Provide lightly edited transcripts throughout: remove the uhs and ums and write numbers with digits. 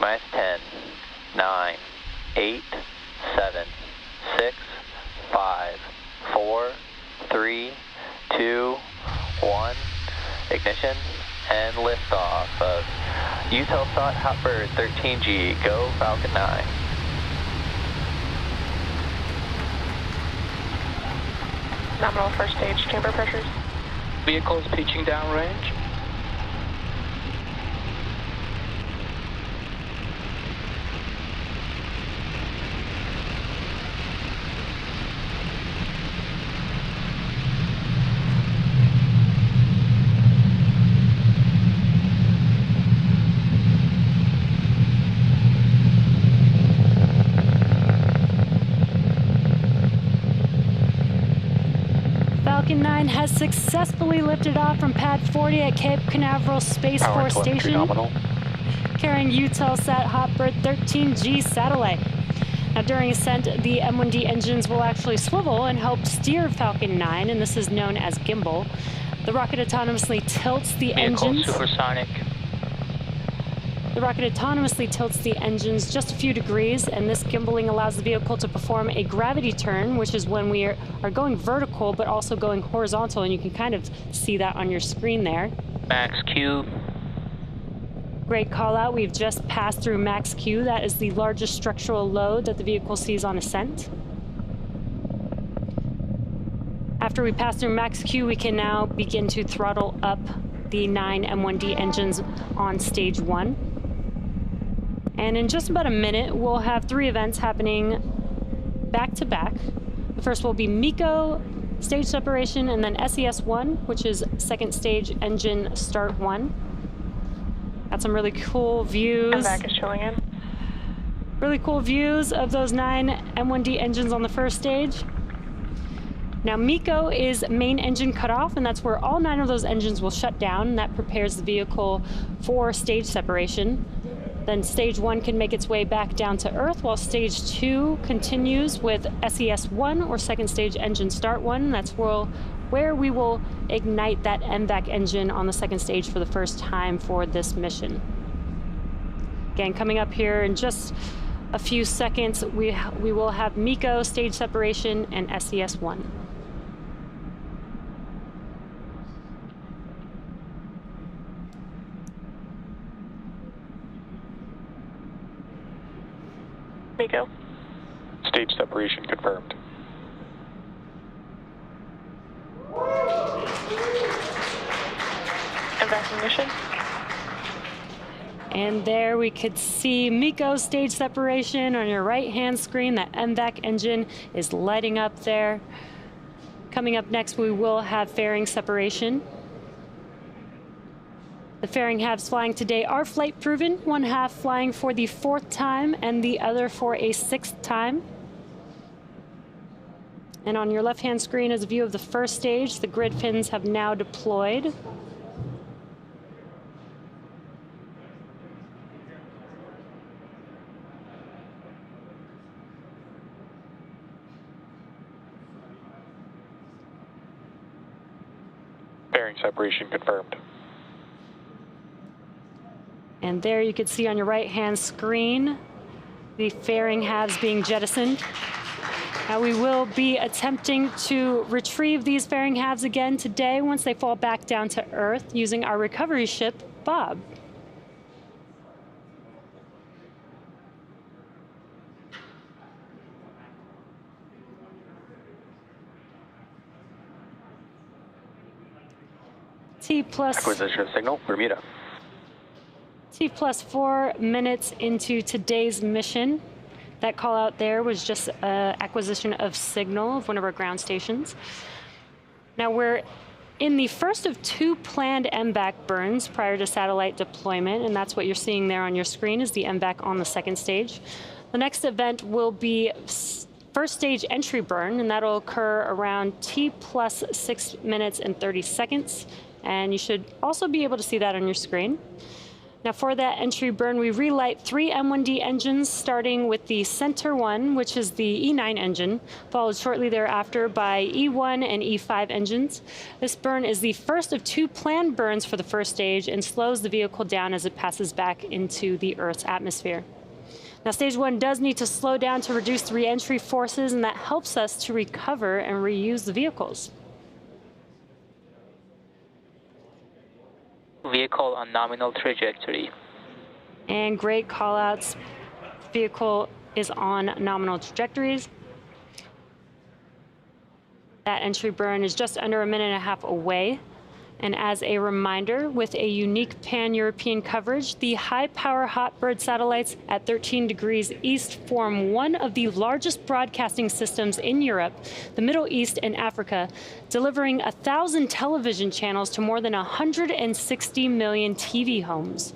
minus 10, 9, 8, 7, 6, 5, 4, 3, 2, 1. Ignition and liftoff of Eutelsat Hotbird 13G. Go Falcon 9. Nominal first stage chamber pressures. Vehicles pitching downrange. Falcon 9 has successfully lifted off from Pad 40 at Cape Canaveral Space Force Station, carrying Eutelsat Hotbird 13G satellite. Now, during ascent, the M1D engines will actually swivel and help steer Falcon 9, and this is known as gimbal. The rocket autonomously tilts the engines. Supersonic. The rocket autonomously tilts the engines just a few degrees, and this gimbaling allows the vehicle to perform a gravity turn, which is when we are going vertical but also going horizontal, and you can kind of see that on your screen there. Max Q. Great call out. We've just passed through Max Q. That is the largest structural load that the vehicle sees on ascent. After we pass through Max Q, we can now begin to throttle up the 9 M1D engines on stage 1. And in just about a minute, we'll have 3 events happening back to back. The first will be MECO stage separation, and then SES1, which is second stage engine start 1. Got some really cool views. MVAC is showing in. Really cool views of those 9 M1D engines on the first stage. Now, MECO is main engine cutoff, and that's where all 9 of those engines will shut down, and that prepares the vehicle for stage separation. Then stage 1 can make its way back down to Earth, while stage 2 continues with SES1, or second stage engine start 1. That's where we will ignite that MVAC engine on the second stage for the first time for this mission. Again, coming up here in just a few seconds, we will have MECO stage separation and SES1. MECO. Stage separation confirmed. MVAC ignition. And there we could see MECO stage separation on your right-hand screen. That MVAC engine is lighting up there. Coming up next, we will have fairing separation. The fairing halves flying today are flight proven, one half flying for the 4th time and the other for a 6th time. And on your left-hand screen is a view of the first stage. The grid fins have now deployed. Fairing separation confirmed. And there you can see on your right-hand screen the fairing halves being jettisoned. Now we will be attempting to retrieve these fairing halves again today once they fall back down to Earth using our recovery ship, Bob. Acquisition of signal, Bermuda. T plus 4 minutes into today's mission. That call out there was just acquisition of signal of one of our ground stations. Now we're in the first of 2 planned MVAC burns prior to satellite deployment, and that's what you're seeing there on your screen is the MVAC on the second stage. The next event will be first stage entry burn, and that'll occur around T plus 6 minutes and 30 seconds. And you should also be able to see that on your screen. Now for that entry burn, we relight 3 M1D engines, starting with the center one, which is the E9 engine, followed shortly thereafter by E1 and E5 engines. This burn is the first of 2 planned burns for the first stage and slows the vehicle down as it passes back into the Earth's atmosphere. Now stage 1 does need to slow down to reduce the re-entry forces, and that helps us to recover and reuse the vehicles. Vehicle on nominal trajectory. And great call-outs. Vehicle is on nominal trajectories. That entry burn is just under 1.5 minutes away. And as a reminder, with a unique pan-European coverage, the high-power Hotbird satellites at 13 degrees east form one of the largest broadcasting systems in Europe, the Middle East, and Africa, delivering 1,000 television channels to more than 160 million TV homes.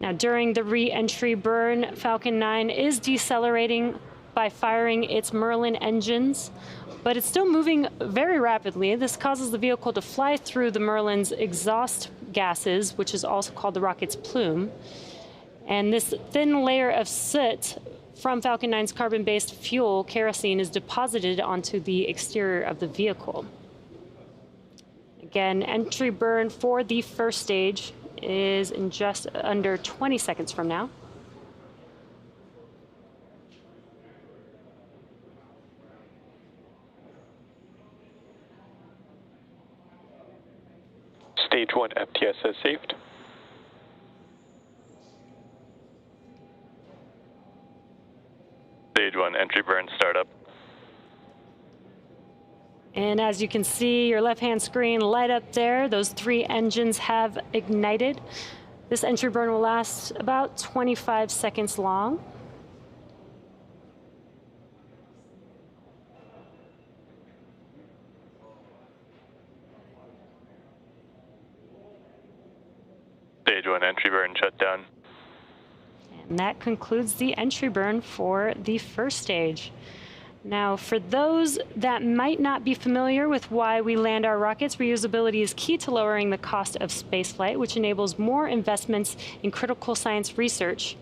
Now, during the re-entry burn, Falcon 9 is decelerating by firing its Merlin engines, but it's still moving very rapidly. This causes the vehicle to fly through the Merlin's exhaust gases, which is also called the rocket's plume. And this thin layer of soot from Falcon 9's carbon-based fuel, kerosene, is deposited onto the exterior of the vehicle. Again, entry burn for the first stage is in just under 20 seconds from now. Stage 1 FTS has saved. Stage 1 entry burn startup. And as you can see, your left-hand screen light up there. Those 3 engines have ignited. This entry burn will last about 25 seconds long. Stage 1 entry burn shut down. And that concludes the entry burn for the first stage. Now, for those that might not be familiar with why we land our rockets, reusability is key to lowering the cost of spaceflight, which enables more investments in critical science research.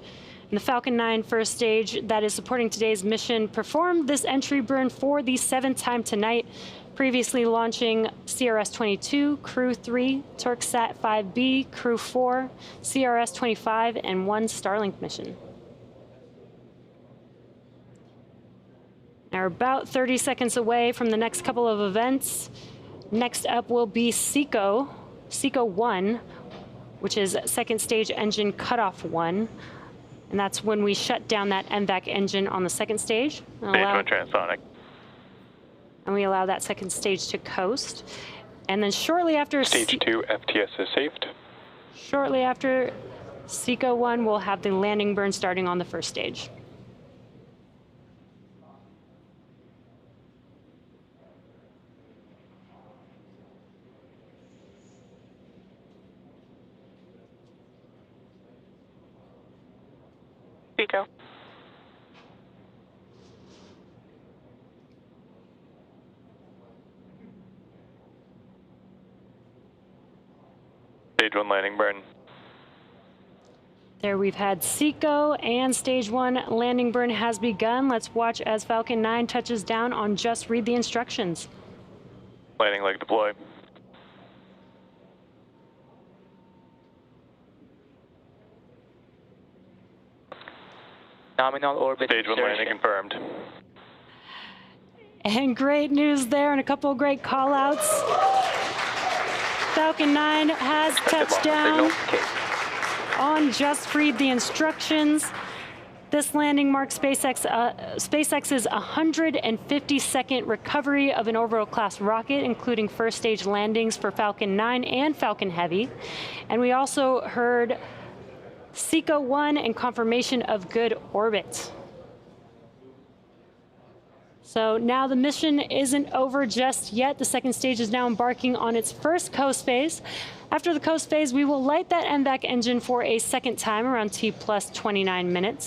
And the Falcon 9 first stage that is supporting today's mission performed this entry burn for the 7th time tonight, previously launching CRS-22, Crew 3, Turksat 5B, Crew 4, CRS-25, and 1 Starlink mission. Now, we're about 30 seconds away from the next couple of events. Next up will be SECO 1, which is second stage engine cutoff 1. And that's when we shut down that MVAC engine on the second stage. Stage 1 transonic. And we allow that second stage to coast. And then shortly after... Stage 2 FTS is saved. Shortly after SECO 1, we'll have the landing burn starting on the first stage. Pico. Stage 1 landing burn. There we've had SECO, and stage 1 landing burn has begun. Let's watch as Falcon 9 touches down on Just Read the Instructions. Landing leg deploy. Nominal orbit. Stage 1 landing confirmed. And great news there, and a couple of great call-outs. Falcon 9 has touched down on Just Read the Instructions. This landing marks SpaceX's 152nd recovery of an orbital-class rocket, including first stage landings for Falcon 9 and Falcon Heavy. And we also heard SECO 1 and confirmation of good orbit. So now the mission isn't over just yet. The second stage is now embarking on its first coast phase. After the coast phase, we will light that MVAC engine for a second time around T+29 minutes.